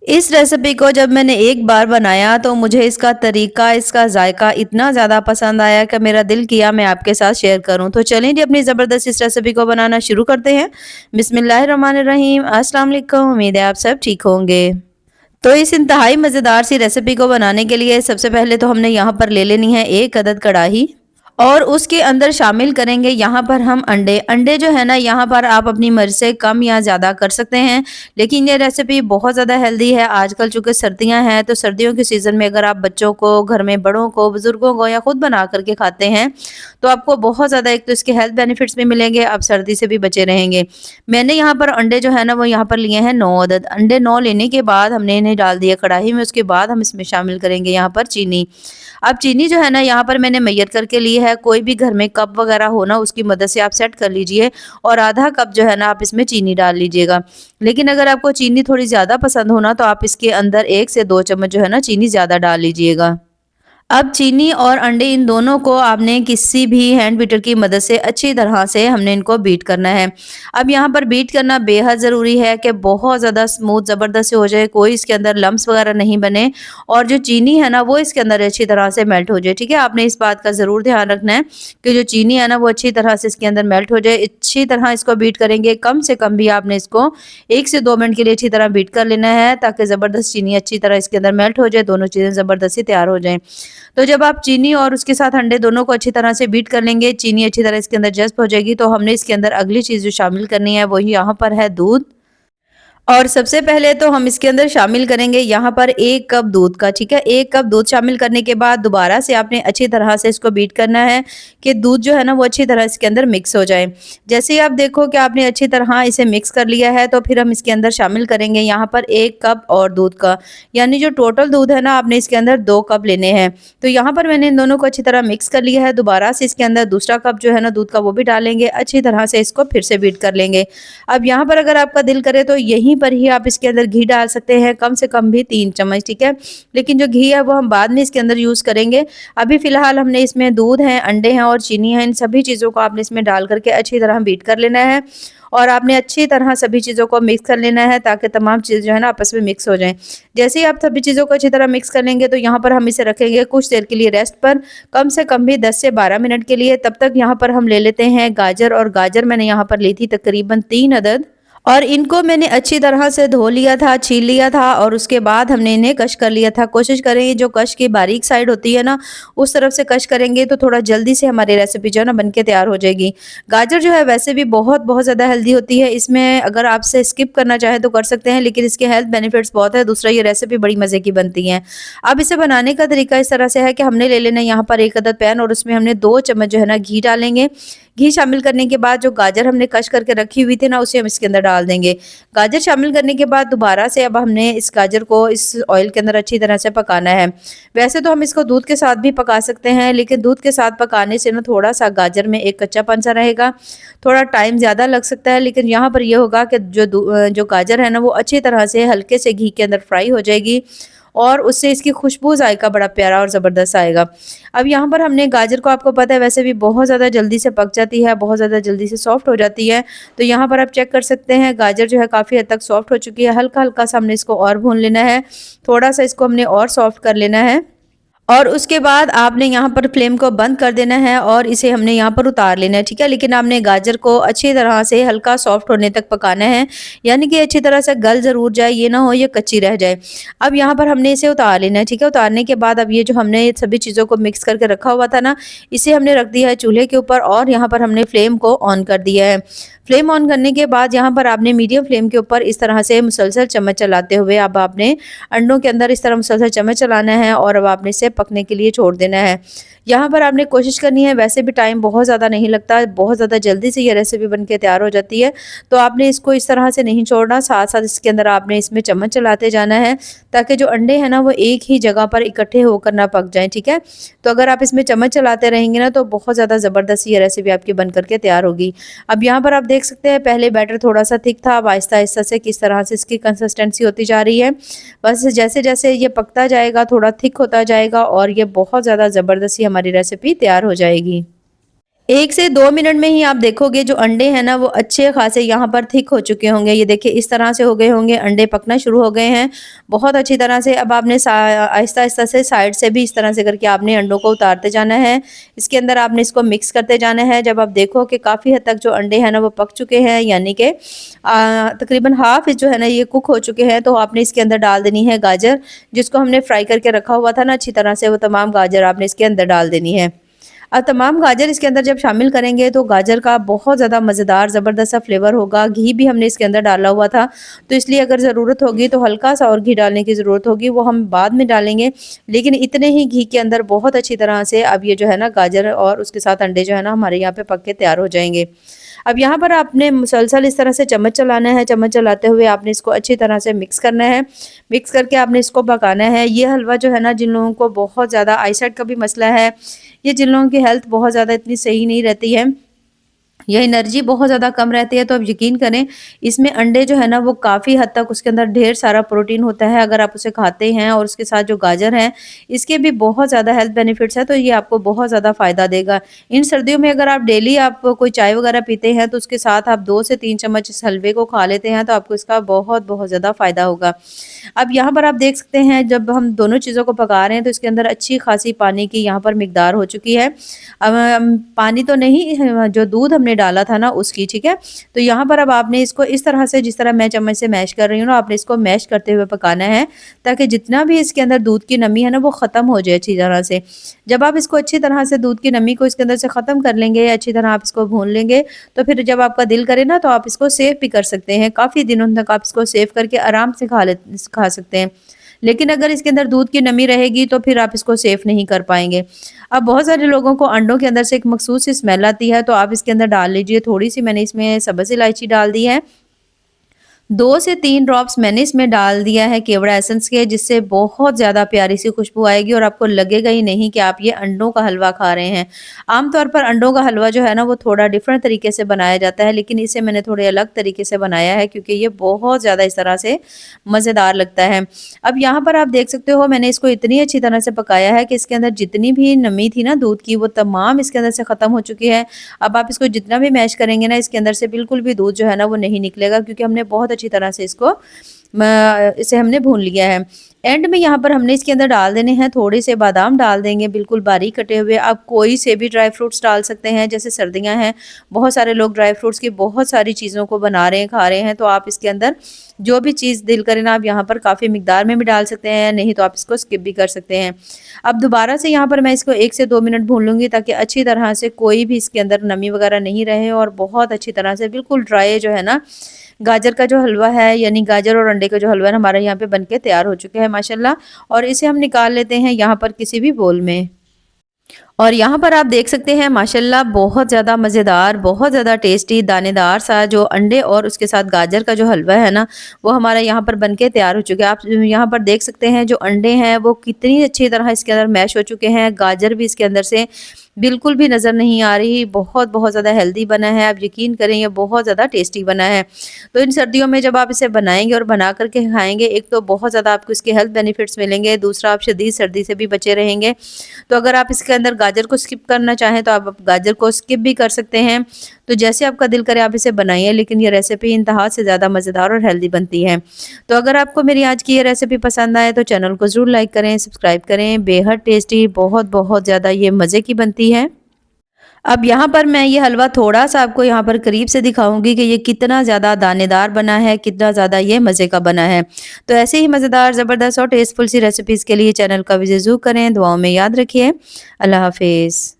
इस रेसिपी को जब मैंने एक बार बनाया तो मुझे इसका तरीका, इसका जायका इतना ज़्यादा पसंद आया कि मेरा दिल किया मैं आपके साथ शेयर करूं। तो चलें जी अपनी ज़बरदस्त इस रेसिपी को बनाना शुरू करते हैं। बिस्मिल्लाहिर्रहमानिर्रहीम। अस्सलाम वालेकुम। उम्मीद है आप सब ठीक होंगे। तो इस इंतहाई मज़ेदार सी रेसिपी को बनाने के लिए सबसे पहले तो हमने यहाँ पर ले लेनी है 1 अदद कढ़ाई और उसके अंदर शामिल करेंगे यहाँ पर हम अंडे। अंडे जो है ना यहाँ पर आप अपनी मर्ज़ी से कम या ज़्यादा कर सकते हैं, लेकिन ये रेसिपी बहुत ज़्यादा हेल्दी है। आजकल चूँकि सर्दियाँ हैं तो सर्दियों के सीज़न में अगर आप बच्चों को, घर में बड़ों को, बुज़ुर्गों को या खुद बना कर के खाते हैं तो आपको बहुत ज़्यादा एक तो इसके हेल्थ बेनिफिट्स भी मिलेंगे, आप सर्दी से भी बचे रहेंगे। मैंने यहाँ पर अंडे जो है ना वो यहाँ पर लिए हैं 9 अदद। अंडे 9 लेने के बाद हमने इन्हें डाल दिया कढ़ाई में, उसके बाद हम इसमें शामिल करेंगे यहाँ पर चीनी। अब चीनी जो है ना यहाँ पर मैंने मैयर करके ली है, कोई भी घर में कप वगैरह हो ना उसकी मदद से आप सेट कर लीजिए और आधा कप जो है ना आप इसमें चीनी डाल लीजिएगा। लेकिन अगर आपको चीनी थोड़ी ज़्यादा पसंद हो ना तो आप इसके अंदर 1 से 2 चम्मच जो है ना चीनी ज़्यादा डाल लीजिएगा। अब चीनी और अंडे इन दोनों को आपने किसी भी हैंड बीटर की मदद से अच्छी तरह से हमने इनको बीट करना है। अब यहाँ पर बीट करना बेहद ज़रूरी है कि बहुत ज़्यादा स्मूथ ज़बरदस्त से हो जाए, कोई इसके अंदर लम्प्स वगैरह नहीं बने और जो चीनी है ना वो इसके अंदर अच्छी तरह से मेल्ट हो जाए। ठीक है, आपने इस बात का ज़रूर ध्यान रखना है कि जो चीनी है ना वो अच्छी तरह से इसके अंदर मेल्ट हो जाए। अच्छी तरह इसको बीट करेंगे, कम से कम भी आपने इसको 1 से 2 मिनट के लिए अच्छी तरह बीट कर लेना है ताकि ज़बरदस्त चीनी अच्छी तरह इसके अंदर मेल्ट हो जाए, दोनों चीज़ें ज़बरदस्ती तैयार हो जाएँ। तो जब आप चीनी और उसके साथ अंडे दोनों को अच्छी तरह से बीट कर लेंगे, चीनी अच्छी तरह इसके अंदर जज़्ब हो जाएगी, तो हमने इसके अंदर अगली चीज़ जो शामिल करनी है वो यहाँ पर है दूध। और सबसे पहले तो हम इसके अंदर शामिल करेंगे यहाँ पर 1 कप दूध का, ठीक है? 1 कप दूध शामिल करने के बाद दोबारा से आपने अच्छी तरह से इसको बीट करना है कि दूध जो है ना वो अच्छी तरह इसके अंदर मिक्स हो जाए। जैसे ही आप देखो कि आपने अच्छी तरह इसे मिक्स कर लिया है तो फिर हम इसके अंदर शामिल करेंगे यहाँ पर 1 कप और दूध का, यानी जो टोटल दूध है ना आपने इसके अंदर 2 कप लेने हैं। तो यहाँ पर मैंने इन दोनों को अच्छी तरह मिक्स कर लिया है, दोबारा से इसके अंदर दूसरा कप जो है ना दूध का वो भी डालेंगे, अच्छी तरह से इसको फिर से बीट कर लेंगे। अब यहाँ पर अगर आपका दिल करे तो यहीं पर ही आप इसके अंदर घी डाल सकते हैं, कम से कम भी 3 चम्मच, ठीक है? लेकिन जो घी है वो हम बाद में इसके अंदर यूज़ करेंगे। अभी फ़िलहाल हमने इसमें दूध है, अंडे हैं और चीनी है, इन सभी चीज़ों को आपने इसमें डाल करके अच्छी तरह बीट कर लेना है और आपने अच्छी तरह सभी चीज़ों को मिक्स कर लेना है ताकि तमाम चीज़ जो है ना आपस में मिक्स हो जाएँ। जैसे ही आप सभी चीज़ों को अच्छी तरह मिक्स कर लेंगे तो यहाँ पर हम इसे रखेंगे कुछ देर के लिए रेस्ट पर, कम से कम भी 10 से 12 मिनट के लिए। तब तक यहाँ पर हम ले लेते हैं गाजर, और गाजर मैंने यहाँ पर ली थी तकरीबन 3 अदद और इनको मैंने अच्छी तरह से धो लिया था, छील लिया था और उसके बाद हमने इन्हें कश कर लिया था। कोशिश करें ये जो कश की बारीक साइड होती है ना, उस तरफ से कश करेंगे तो थोड़ा जल्दी से हमारी रेसिपी जो है ना बन के तैयार हो जाएगी। गाजर जो है वैसे भी बहुत ज़्यादा हेल्दी होती है, इसमें अगर आपसे स्किप करना चाहें तो कर सकते हैं, लेकिन इसके हेल्थ बेनिफिट्स बहुत है। दूसरा ये रेसिपी बड़ी मज़े की बनती है। अब इसे बनाने का तरीका इस तरह से है कि हमने ले लेना है यहाँ पर 1 अदद पैन और उसमें हमने 2 चम्मच जो है ना घी डालेंगे। घी शामिल करने के बाद जो गाजर हमने कश करके रखी हुई थी ना उसे हम इसके अंदर डाल देंगे। गाजर शामिल करने के बाद दोबारा से अब हमने इस गाजर को इस ऑयल के अंदर अच्छी तरह से पकाना है। वैसे तो हम इसको दूध के साथ भी पका सकते हैं, लेकिन दूध के साथ पकाने से ना थोड़ा-सा गाजर में एक कच्चापन-सा रहेगा, थोड़ा टाइम ज़्यादा लग सकता है। लेकिन यहाँ पर ये होगा कि जो गाजर है ना वो अच्छी तरह से हल्के से घी के अंदर फ्राई हो जाएगी और उससे इसकी खुशबू जायका बड़ा प्यारा और ज़बरदस्त आएगा। अब यहाँ पर हमने गाजर को, आपको पता है वैसे भी बहुत ज़्यादा जल्दी से पक जाती है, बहुत ज़्यादा जल्दी से सॉफ्ट हो जाती है। तो यहाँ पर आप चेक कर सकते हैं गाजर जो है काफ़ी हद तक सॉफ्ट हो चुकी है। हल्का-हल्का सा हमने इसको और भून लेना है, थोड़ा-सा इसको हमने और सॉफ्ट कर लेना है। और उसके बाद आपने यहाँ पर फ्लेम को बंद कर देना है और इसे हमने यहाँ पर उतार लेना है, ठीक है? लेकिन आपने गाजर को अच्छी तरह से हल्का सॉफ्ट होने तक पकाना है, यानी कि अच्छी तरह से गल ज़रूर जाए, ये ना हो ये कच्ची रह जाए। अब यहाँ पर हमने इसे उतार लेना है, ठीक है? उतारने के बाद अब ये जो हमने ये सभी चीज़ों को मिक्स करके रखा हुआ था ना, इसे हमने रख दिया है चूल्हे के ऊपर और यहाँ पर हमने फ्लेम को ऑन कर दिया है। फ्लेम ऑन करने के बाद यहाँ पर आपने मीडियम फ्लेम के ऊपर इस तरह से मुसलसल चम्मच चलाते हुए अब आपने अंडों के अंदर इस तरह मुसलसल चम्मच चलाना है और अब आपने इसे पकने के लिए छोड़ देना है। यहाँ पर आपने कोशिश करनी है, वैसे भी टाइम बहुत ज़्यादा नहीं लगता, बहुत ज़्यादा जल्दी से ये रेसिपी बन के तैयार हो जाती है। तो आपने इसको इस तरह से नहीं छोड़ना, साथ-साथ इसके अंदर आपने इसमें चम्मच चलाते जाना है ताकि जो अंडे हैं ना वो एक ही जगह पर इकट्ठे होकर ना पक जाएँ, ठीक है? तो अगर आप इसमें चम्मच चलाते रहेंगे ना तो बहुत ज़्यादा ज़बरदस्त ये रेसिपी आपकी बन कर के तैयार होगी। अब यहाँ पर आप देख सकते हैं पहले बैटर थोड़ा-सा थिक था, अब आहिस्ता-आहिस्ता से किस तरह से इसकी कंसिस्टेंसी होती जा रही है। बस जैसे-जैसे ये पकता जाएगा, थोड़ा थिक होता जाएगा और ये बहुत ज़्यादा ज़बरदस्त सी हमारी रेसिपी तैयार हो जाएगी। 1 से 2 मिनट में ही आप देखोगे जो अंडे हैं ना वो अच्छे खासे यहाँ पर थिक हो चुके होंगे। ये देखिए इस तरह से हो गए होंगे, अंडे पकना शुरू हो गए हैं बहुत अच्छी तरह से। अब आपने आहिस्ता-आहिस्ता से साइड से भी इस तरह से करके आपने अंडों को उतारते जाना है। इसके अंदर आपने इसको मिक्स करते जाना है। जब आप देखो कि काफ़ी हद तक जो अंडे हैं ना वो पक चुके हैं, यानी कि तकरीबन हाफ़ जो है ना ये कुक हो चुके हैं, तो आपने इसके अंदर डाल देनी है गाजर, जिसको हमने फ्राई करके रखा हुआ था ना अच्छी तरह से, वो तमाम गाजर आपने इसके अंदर डाल देनी है। तमाम गाजर इसके अंदर जब शामिल करेंगे तो गाजर का बहुत ज़्यादा मज़ेदार ज़बरदस्त सा फ्लेवर होगा। घी भी हमने इसके अंदर डाला हुआ था, तो इसलिए अगर ज़रूरत होगी तो हल्का-सा और घी डालने की ज़रूरत होगी, वो हम बाद में डालेंगे। लेकिन इतने ही घी के अंदर बहुत अच्छी तरह से अब ये जो है ना गाजर और उसके साथ अंडे जो है ना हमारे यहाँ पे पक के तैयार हो जाएँगे। अब यहाँ पर आपने मुसलसल इस तरह से चम्मच चलाना है, चम्मच चलाते हुए आपने इसको अच्छी तरह से मिक्स करना है। मिक्स करके आपने इसको पकाना है। ये हलवा जो है ना जिन लोगों को बहुत ज़्यादा आईसाइट का भी मसला है, या जिन लोगों की हेल्थ बहुत ज़्यादा इतनी सही नहीं रहती है, या एनर्जी बहुत ज़्यादा कम रहती है, तो आप यकीन करें इसमें अंडे जो है ना वो काफ़ी हद तक उसके अंदर ढेर सारा प्रोटीन होता है। अगर आप उसे खाते हैं और उसके साथ जो गाजर है इसके भी बहुत ज़्यादा हेल्थ बेनिफिट्स हैं, तो ये आपको बहुत ज़्यादा फ़ायदा देगा। इन सर्दियों में अगर आप डेली आप कोई चाय वगैरह पीते हैं तो उसके साथ आप 2 से 3 चम्मच इस हलवे को खा लेते हैं, तो आपको इसका बहुत-बहुत ज़्यादा फ़ायदा होगा। अब यहाँ पर आप देख सकते हैं जब हम दोनों चीज़ों को पका रहे हैं तो इसके अंदर अच्छी खासी पानी की यहाँ पर मिकदार हो चुकी है। अब पानी तो नहीं जो दूध हमने डाला था ना उसकी, ठीक है? तो यहाँ पर अब आपने इसको इस तरह से जिस तरह मैं चम्मच से मैश कर रही हूँ ना, आपने इसको मैश करते हुए पकाना है, ताकि जितना भी इसके अंदर दूध की नमी है ना वो ख़त्म हो जाए अच्छी तरह से। जब आप इसको अच्छी तरह से दूध की नमी को इसके अंदर से ख़त्म कर लेंगे, अच्छी तरह आप इसको भून लेंगे, तो फिर जब आपका दिल करे ना तो आप इसको सेव भी कर सकते हैं। काफ़ी दिनों तक आप इसको सेव करके आराम से खा सकते हैं। लेकिन अगर इसके अंदर दूध की नमी रहेगी तो फिर आप इसको सेफ नहीं कर पाएँगे। अब बहुत सारे लोगों को अंडों के अंदर से एक मखसूस सी स्मेल आती है, तो आप इसके अंदर डाल लीजिए थोड़ी-सी, मैंने इसमें सब्ज़ इलायची डाल दी है। 2 से 3 ड्रॉप्स मैंने इसमें डाल दिया है केवड़ा एसेंस के, जिससे बहुत ज़्यादा प्यारी सी खुशबू आएगी और आपको लगेगा ही नहीं कि आप ये अंडों का हलवा खा रहे हैं। आम तौर पर अंडों का हलवा जो है ना वो थोड़ा डिफरेंट तरीके से बनाया जाता है, लेकिन इसे मैंने थोड़े अलग तरीके से बनाया है क्योंकि ये बहुत ज़्यादा इस तरह से मज़ेदार लगता है। अब यहाँ पर आप देख सकते हो मैंने इसको इतनी अच्छी तरह से पकाया है कि इसके अंदर जितनी भी नमी थी ना दूध की वो तमाम इसके अंदर से ख़त्म हो चुकी है। अब आप इसको जितना भी मैश करेंगे ना इसके अंदर से बिल्कुल भी दूध जो है ना वो नहीं निकलेगा, क्योंकि हमने बहुत अच्छी तरह से इसको इसे हमने भून लिया है। एंड में यहाँ पर हमने इसके अंदर डाल देने हैं थोड़े से बादाम डाल देंगे बिल्कुल बारीक कटे हुए। आप कोई से भी ड्राई फ्रूट्स डाल सकते हैं, जैसे सर्दियाँ हैं बहुत सारे लोग ड्राई फ्रूट्स की बहुत सारी चीज़ों को बना रहे हैं, खा रहे हैं, तो आप इसके अंदर जो भी चीज़ दिल करे ना आप यहाँ पर काफ़ी मिकदार में भी डाल सकते हैं, नहीं तो आप इसको स्किप भी कर सकते हैं। अब दोबारा से यहाँ पर मैं इसको 1 से 2 मिनट भून लूँगी, ताकि अच्छी तरह से कोई भी इसके अंदर नमी वगैरह नहीं रहे और बहुत अच्छी तरह से बिल्कुल ड्राई जो है ना गाजर का जो हलवा है, यानी गाजर और अंडे का जो हलवा है ना हमारे यहाँ पे बनके तैयार हो चुके हैं माशाल्लाह। और इसे हम निकाल लेते हैं यहाँ पर किसी भी बोल में। और यहाँ पर आप देख सकते हैं माशाल्लाह बहुत ज़्यादा मज़ेदार, बहुत ज़्यादा टेस्टी दानेदार सा जो अंडे और उसके साथ गाजर का जो हलवा है ना वो हमारा यहाँ पर बनके तैयार हो चुका है। आप यहाँ पर देख सकते हैं जो अंडे हैं वो कितनी अच्छी तरह इसके अंदर मैश हो चुके हैं, गाजर भी इसके अंदर से बिल्कुल भी नज़र नहीं आ रही। बहुत बहुत ज़्यादा हेल्दी बना है, आप यकीन करें ये बहुत ज़्यादा टेस्टी बना है। तो इन सर्दियों में जब आप इसे बनाएंगे और बना करके खाएंगे, एक तो बहुत ज़्यादा आपको इसके हेल्थ बेनिफिट्स मिलेंगे, दूसरा आप शदीद सर्दी से भी बचे रहेंगे। तो अगर आप इसके अंदर गाजर को स्किप करना चाहें तो आप गाजर को स्किप भी कर सकते हैं। तो जैसे आपका दिल करे आप इसे बनाइए, लेकिन ये रेसिपी इंतहा से ज़्यादा मज़ेदार और हेल्दी बनती है। तो अगर आपको मेरी आज की ये रेसिपी पसंद आए तो चैनल को ज़रूर लाइक करें, सब्सक्राइब करें। बेहद टेस्टी, बहुत बहुत ज़्यादा ये मज़े की बनती है। अब यहाँ पर मैं ये हलवा थोड़ा-सा आपको यहाँ पर करीब से दिखाऊँगी कि ये कितना ज़्यादा दानेदार बना है, कितना ज़्यादा ये मज़े का बना है। तो ऐसे ही मज़ेदार, ज़बरदस्त और टेस्टफुल सी रेसिपीज़ के लिए चैनल का विज़िट ज़रूर करें। दुआओं में याद रखिए। अल्लाह हाफ़िज़।